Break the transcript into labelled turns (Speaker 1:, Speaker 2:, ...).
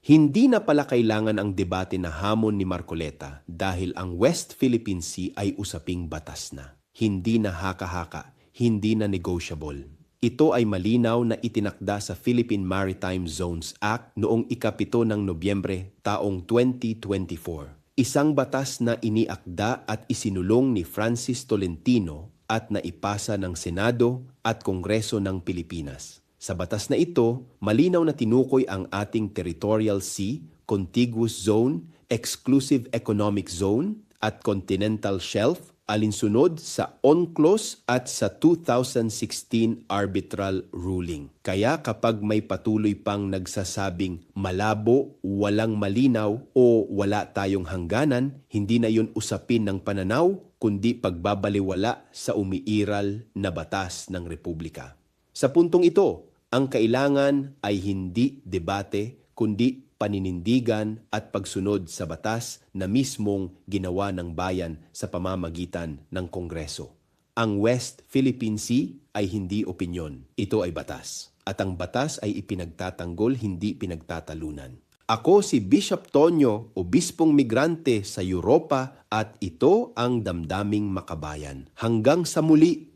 Speaker 1: Hindi na pala kailangan ang debate na hamon ni Marcoleta dahil ang West Philippine Sea ay usaping batas na. Hindi na haka-haka, hindi na negotiable. Ito ay malinaw na itinakda sa Philippine Maritime Zones Act noong ika-7 ng Nobyembre taong 2024. Isang batas na iniakda at isinulong ni Francis Tolentino at naipasa ng Senado at Kongreso ng Pilipinas. Sa batas na ito, malinaw na tinukoy ang ating territorial sea, contiguous zone, exclusive economic zone, at continental shelf alinsunod sa UNCLOS at sa 2016 arbitral ruling. Kaya kapag may patuloy pang nagsasabing malabo, walang malinaw o wala tayong hangganan, hindi na yun usapin ng pananaw, kundi pagbabaliwala sa umiiral na batas ng Republika. Sa puntong ito, ang kailangan ay hindi debate, kundi paninindigan at pagsunod sa batas na mismong ginawa ng bayan sa pamamagitan ng Kongreso. Ang West Philippine Sea ay hindi opinyon, ito ay batas. At ang batas ay ipinagtatanggol, hindi pinagtatalunan. Ako si Bishop Tonyo, obispong migrante sa Europa at ito ang Damdaming Makabayan. Hanggang sa muli!